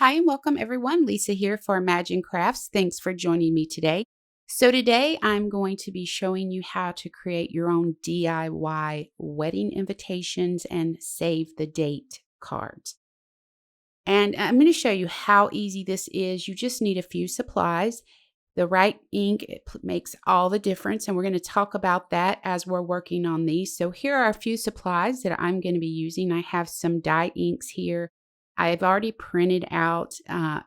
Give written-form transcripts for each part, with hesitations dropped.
Hi and welcome everyone. Lisa here for Imagine Crafts. Thanks for joining me today. So today I'm going to be showing you how to create your own DIY wedding invitations and save the date cards. And I'm going to show you how easy this is. You just need a few supplies. The right ink makes all the difference, and we're going to talk about that as we're working on these. So here are a few supplies that I'm going to be using. I have some dye inks here. I've already printed out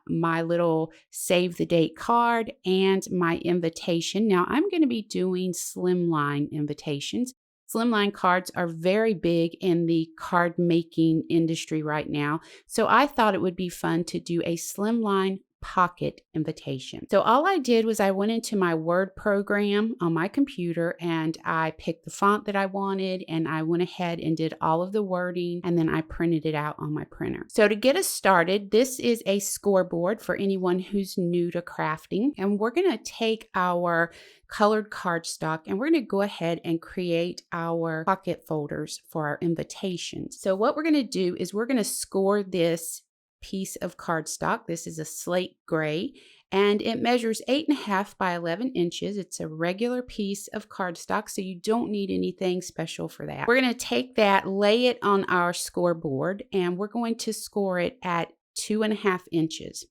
my little save the date card and my invitation. Now I'm going to be doing slimline invitations. Slimline cards are very big in the card making industry right now. So I thought it would be fun to do a slimline pocket invitation. So all I did was I went into my Word program on my computer and I picked the font that I wanted, and I went ahead and did all of the wording, and then I printed it out on my printer. So to get us started, this is a scoreboard for anyone who's new to crafting, and we're going to take our colored cardstock and we're going to go ahead and create our pocket folders for our invitations. So what we're going to do is we're going to score this piece of cardstock. This is a slate gray and it measures 8.5 by 11 inches. It's a regular piece of cardstock, so you don't need anything special for that. We're going to take that, lay it on our scoreboard, and we're going to score it at 2.5 inches.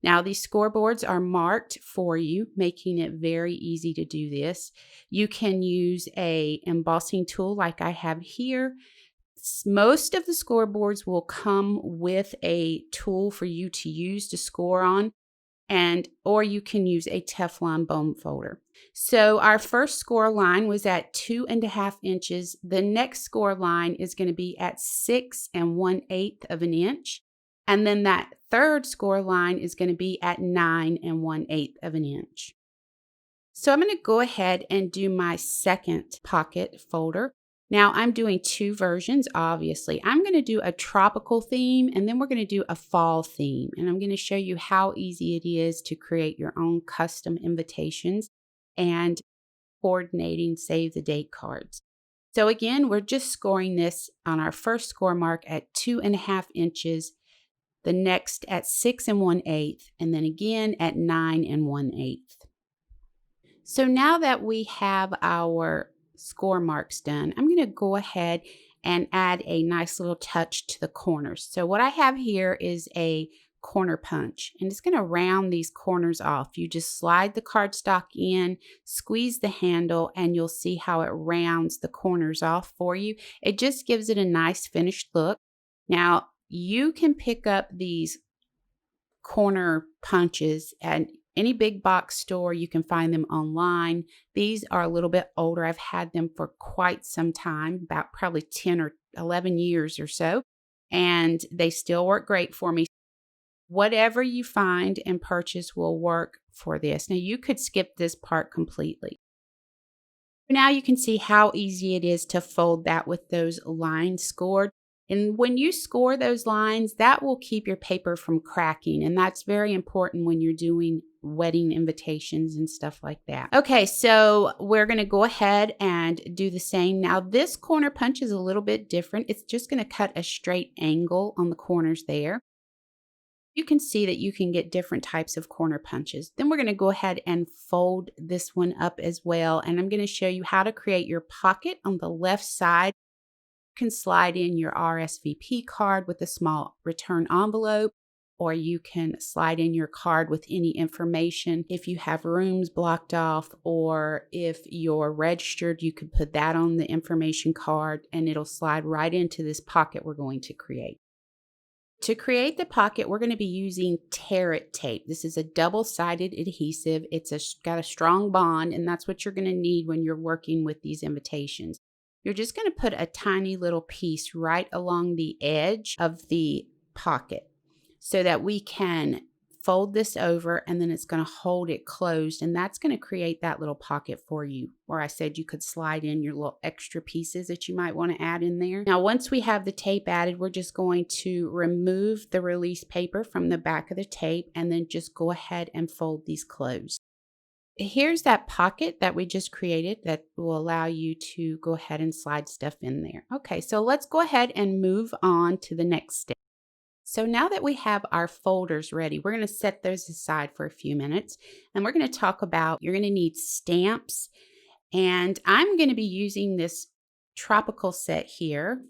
Now these scoreboards are marked for you, making it very easy to do this. You can use a embossing tool like I have here. Most of the scoreboards will come with a tool for you to use to score on, or you can use a Teflon bone folder. So our first score line was at 2.5 inches. The next score line is going to be at 6 1/8 of an inch. And then that third score line is going to be at 9 1/8 of an inch. So I'm going to go ahead and do my second pocket folder. Now I'm doing two versions, obviously. I'm going to do a tropical theme, and then we're going to do a fall theme. And I'm going to show you how easy it is to create your own custom invitations and coordinating save the date cards. So again, we're just scoring this on our first score mark at 2.5 inches, the next at 6 1/8, and then again at 9 1/8. So now that we have our score marks done, I'm going to go ahead and add a nice little touch to the corners. So what I have here is a corner punch, and it's going to round these corners off. You just slide the cardstock in, squeeze the handle, and you'll see how it rounds the corners off for you. It just gives it a nice finished look. Now you can pick up these corner punches at any big box store. You can find them online. These are a little bit older. I've had them for quite some time, about probably 10 or 11 years or so, and they still work great for me. Whatever you find and purchase will work for this. Now you could skip this part completely. Now you can see how easy it is to fold that with those lines scored. And when you score those lines, that will keep your paper from cracking. And that's very important when you're doing wedding invitations and stuff like that. Okay, so we're going to go ahead and do the same. Now this corner punch is a little bit different. It's just going to cut a straight angle on the corners there. You can see that you can get different types of corner punches. Then we're going to go ahead and fold this one up as well. And I'm going to show you how to create your pocket on the left side. Can slide in your RSVP card with a small return envelope, or you can slide in your card with any information. If you have rooms blocked off, or if you're registered, you could put that on the information card and it'll slide right into this pocket we're going to create. To create the pocket, we're going to be using Tear It tape. This is a double-sided adhesive. It's got a strong bond, and that's what you're going to need when you're working with these invitations. You're just going to put a tiny little piece right along the edge of the pocket so that we can fold this over, and then it's going to hold it closed, and that's going to create that little pocket for you, where I said you could slide in your little extra pieces that you might want to add in there. Now once we have the tape added, we're just going to remove the release paper from the back of the tape and then just go ahead and fold these closed. Here's that pocket that we just created that will allow you to go ahead and slide stuff in there. Okay, so let's go ahead and move on to the next step. So now that we have our folders ready, we're going to set those aside for a few minutes, and we're going to talk about, you're going to need stamps, and I'm going to be using this tropical set here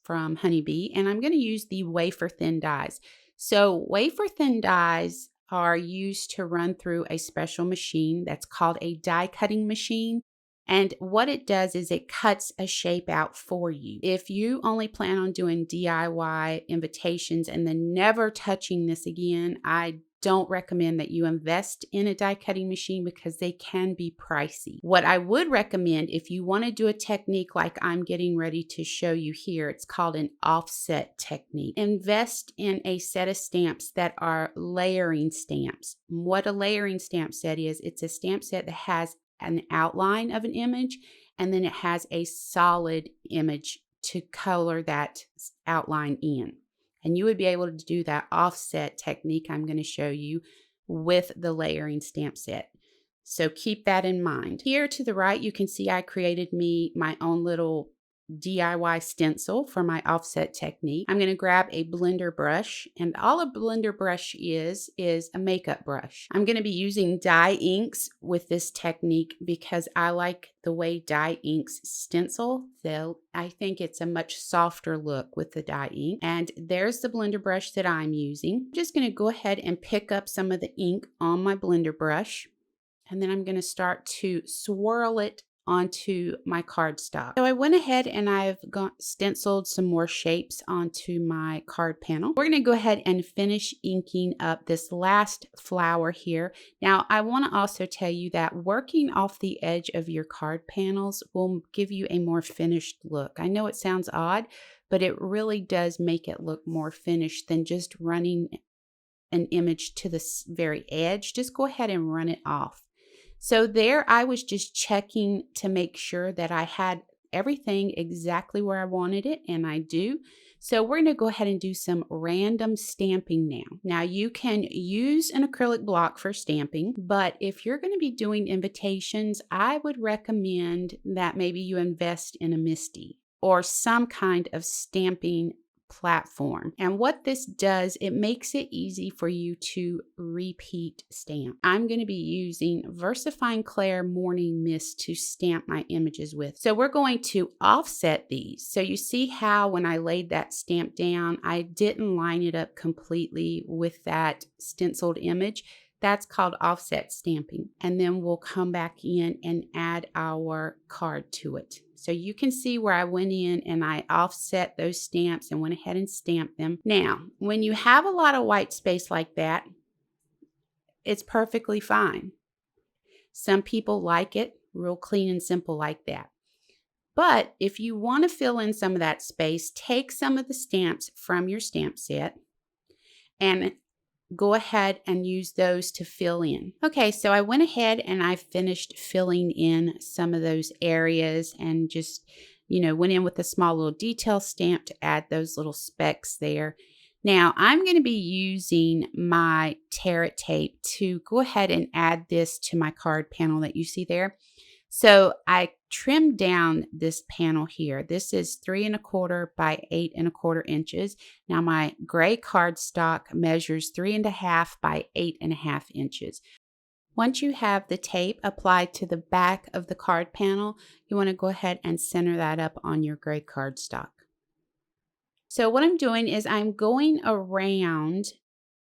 from Honeybee, and I'm going to use the wafer thin dies. So wafer thin dies are used to run through a special machine that's called a die cutting machine. And what it does is it cuts a shape out for you. If you only plan on doing DIY invitations and then never touching this again, I don't recommend that you invest in a die cutting machine because they can be pricey. What I would recommend, if you want to do a technique like I'm getting ready to show you here, it's called an offset technique. Invest in a set of stamps that are layering stamps. What a layering stamp set is, it's a stamp set that has an outline of an image, and then it has a solid image to color that outline in. And you would be able to do that offset technique I'm going to show you with the layering stamp set. So keep that in mind. Here to the right, you can see I created me my own little DIY stencil for my offset technique. I'm going to grab a blender brush, and all a blender brush is a makeup brush. I'm going to be using dye inks with this technique because I like the way dye inks stencil. So I think it's a much softer look with the dye ink. And there's the blender brush that I'm using. I'm just going to go ahead and pick up some of the ink on my blender brush, and then I'm going to start to swirl it onto my cardstock. So I went ahead and I've stenciled some more shapes onto my card panel. We're going to go ahead and finish inking up this last flower here. Now I want to also tell you that working off the edge of your card panels will give you a more finished look. I know it sounds odd, but it really does make it look more finished than just running an image to the very edge. Just go ahead and run it off. So there I was just checking to make sure that I had everything exactly where I wanted it, and I do. So we're going to go ahead and do some random stamping now. Now you can use an acrylic block for stamping, but if you're going to be doing invitations, I would recommend that maybe you invest in a MISTI or some kind of stamping platform. And what this does, it makes it easy for you to repeat stamp. I'm going to be using Versafine Clair Morning Mist to stamp my images with. So we're going to offset these. So you see how when I laid that stamp down, I didn't line it up completely with that stenciled image. That's called offset stamping. And then we'll come back in and add our card to it. So you can see where I went in and I offset those stamps and went ahead and stamped them. Now, when you have a lot of white space like that, it's perfectly fine. Some people like it real clean and simple like that. But if you want to fill in some of that space, take some of the stamps from your stamp set and go ahead and use those to fill in. Okay, so I went ahead and I finished filling in some of those areas and just, went in with a small little detail stamp to add those little specks there. Now I'm going to be using my Tear tape to go ahead and add this to my card panel that you see there. So I trimmed down this panel here. This is 3 1/4 by 8 1/4 inches. Now my gray cardstock measures 3 1/2 by 8 1/2 inches. Once you have the tape applied to the back of the card panel, you want to go ahead and center that up on your gray cardstock. So what I'm doing is I'm going around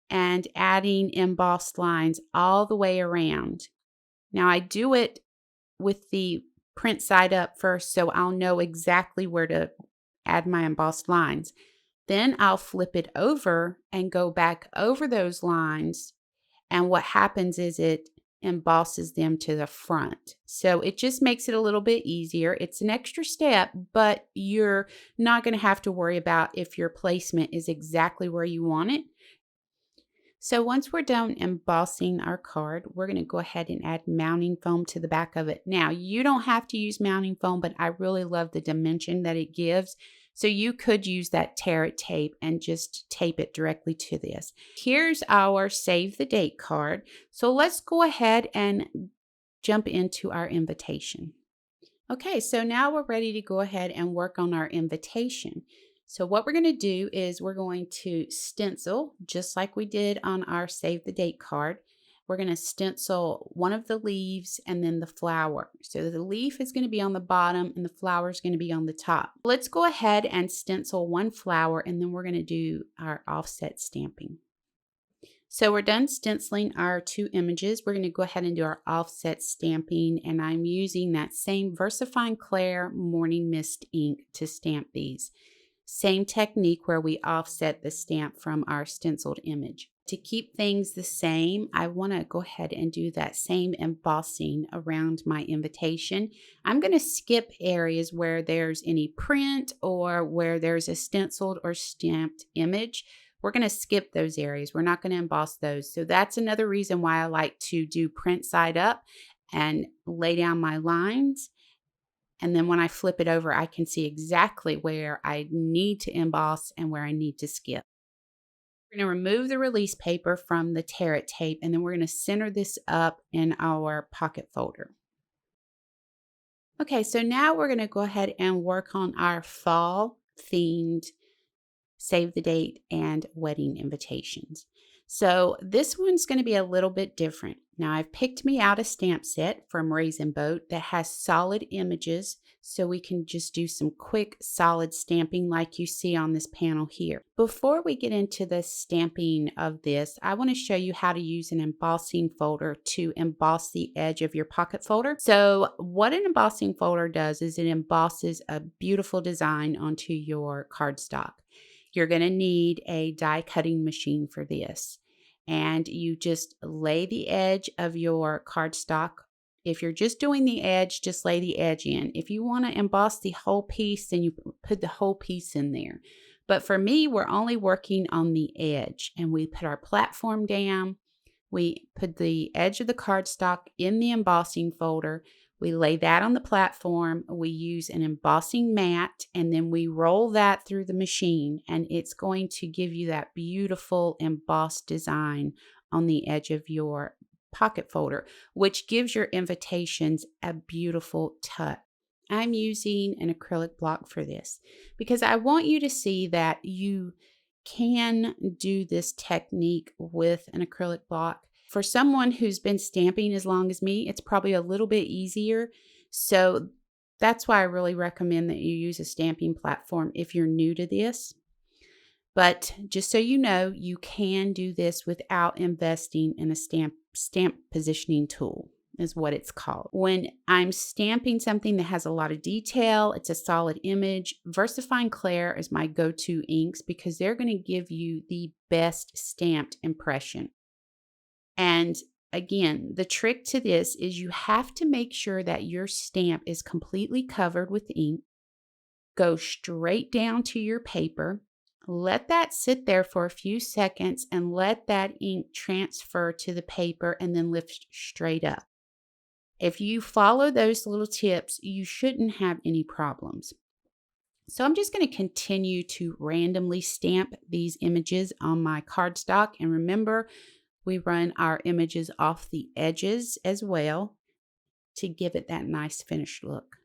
and adding embossed lines all the way around. Now I do it with the print side up first, so I'll know exactly where to add my embossed lines. Then I'll flip it over and go back over those lines, and what happens is it embosses them to the front. So it just makes it a little bit easier. It's an extra step, but you're not going to have to worry about if your placement is exactly where you want it. So once we're done embossing our card, we're going to go ahead and add mounting foam to the back of it. Now, you don't have to use mounting foam, but I really love the dimension that it gives. So you could use that Tear tape and just tape it directly to this. Here's our save the date card. So let's go ahead and jump into our invitation. Okay, so now we're ready to go ahead and work on our invitation. So what we're going to do is we're going to stencil just like we did on our save the date card. We're going to stencil one of the leaves and then the flower. So the leaf is going to be on the bottom and the flower is going to be on the top. Let's go ahead and stencil one flower and then we're going to do our offset stamping. So we're done stenciling our two images. We're going to go ahead and do our offset stamping, and I'm using that same Versafine Clair Morning Mist ink to stamp these. Same technique where we offset the stamp from our stenciled image. To keep things the same, I want to go ahead and do that same embossing around my invitation. I'm going to skip areas where there's any print or where there's a stenciled or stamped image. We're going to skip those areas. We're not going to emboss those. So that's another reason why I like to do print side up and lay down my lines. And then when I flip it over, I can see exactly where I need to emboss and where I need to skip. We're going to remove the release paper from the tear it tape, and then we're going to center this up in our pocket folder. Okay, so now we're going to go ahead and work on our fall themed save the date and wedding invitations. So this one's going to be a little bit different. Now I've picked me out a stamp set from Raisin Boat that has solid images, so we can just do some quick solid stamping like you see on this panel here. Before we get into the stamping of this, I want to show you how to use an embossing folder to emboss the edge of your pocket folder. So what an embossing folder does is it embosses a beautiful design onto your cardstock. You're going to need a die cutting machine for this. And you just lay the edge of your cardstock. If you're just doing the edge, just lay the edge in. If you want to emboss the whole piece, then you put the whole piece in there. But for me, we're only working on the edge. And we put our platform down. We put the edge of the cardstock in the embossing folder. We lay that on the platform, we use an embossing mat, and then we roll that through the machine, and it's going to give you that beautiful embossed design on the edge of your pocket folder, which gives your invitations a beautiful touch. I'm using an acrylic block for this because I want you to see that you can do this technique with an acrylic block. For someone who's been stamping as long as me, it's probably a little bit easier. So that's why I really recommend that you use a stamping platform if you're new to this. But just so you know, you can do this without investing in a stamp positioning tool, is what it's called. When I'm stamping something that has a lot of detail, it's a solid image, Versafine Clair is my go-to inks because they're going to give you the best stamped impression. And again, the trick to this is you have to make sure that your stamp is completely covered with ink. Go straight down to your paper. Let that sit there for a few seconds and let that ink transfer to the paper and then lift straight up. If you follow those little tips, you shouldn't have any problems. So I'm just going to continue to randomly stamp these images on my cardstock. And remember, we run our images off the edges as well to give it that nice finished look.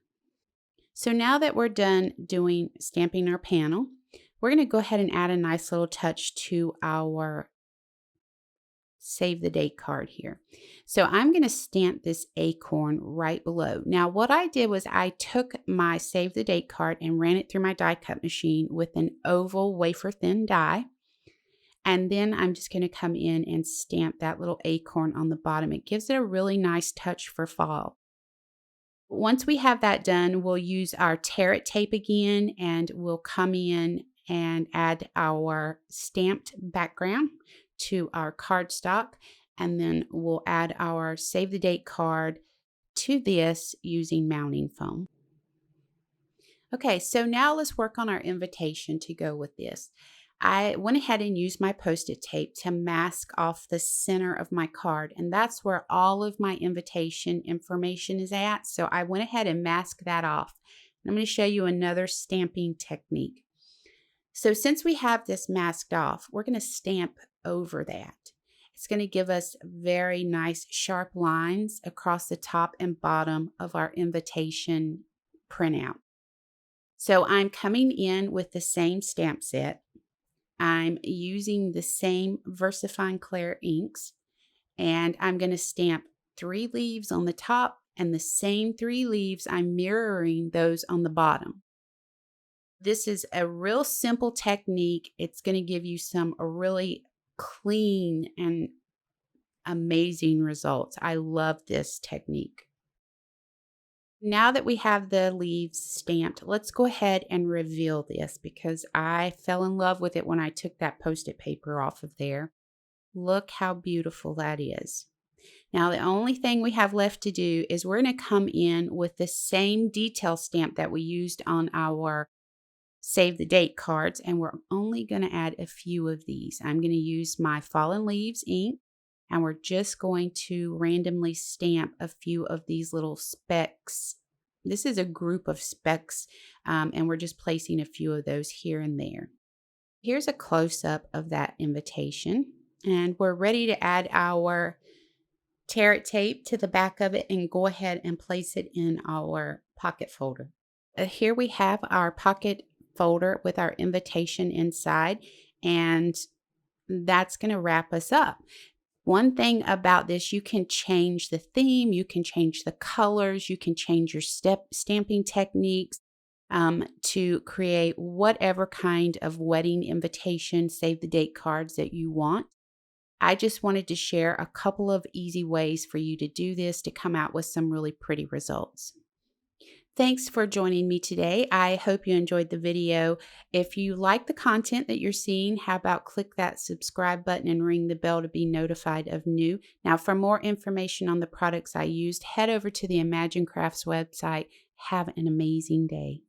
So now that we're done doing stamping our panel, we're going to go ahead and add a nice little touch to our save the date card here. So I'm going to stamp this acorn right below. Now what I did was I took my save the date card and ran it through my die cut machine with an oval wafer thin die. And then I'm just going to come in and stamp that little acorn on the bottom. It gives it a really nice touch for fall. Once we have that done, we'll use our tear it tape again and we'll come in and add our stamped background to our cardstock. And then we'll add our save the date card to this using mounting foam. Okay, so now let's work on our invitation to go with this. I went ahead and used my Post-it tape to mask off the center of my card, and that's where all of my invitation information is at. So I went ahead and masked that off. I'm going to show you another stamping technique. So since we have this masked off, we're going to stamp over that. It's going to give us very nice sharp lines across the top and bottom of our invitation printout. So I'm coming in with the same stamp set. I'm using the same Versafine Clair inks, and I'm going to stamp 3 leaves on the top, and the same 3 leaves, I'm mirroring those on the bottom. This is a real simple technique. It's going to give you some really clean and amazing results. I love this technique. Now that we have the leaves stamped, let's go ahead and reveal this because I fell in love with it when I took that Post-it paper off of there. Look how beautiful that is. Now, the only thing we have left to do is we're going to come in with the same detail stamp that we used on our save the date cards, and we're only going to add a few of these. I'm going to use my Fallen Leaves ink, and we're just going to randomly stamp a few of these little specks. This is a group of specks, and we're just placing a few of those here and there. Here's a close-up of that invitation, and we're ready to add our tear it tape to the back of it and go ahead and place it in our pocket folder. Here we have our pocket folder with our invitation inside, and that's going to wrap us up. One thing about this, you can change the theme, you can change the colors, you can change your stamping techniques to create whatever kind of wedding invitation, save the date cards that you want. I just wanted to share a couple of easy ways for you to do this to come out with some really pretty results. Thanks for joining me today. I hope you enjoyed the video. If you like the content that you're seeing, how about click that subscribe button and ring the bell to be notified of new. Now, for more information on the products I used, head over to the Imagine Crafts website. Have an amazing day.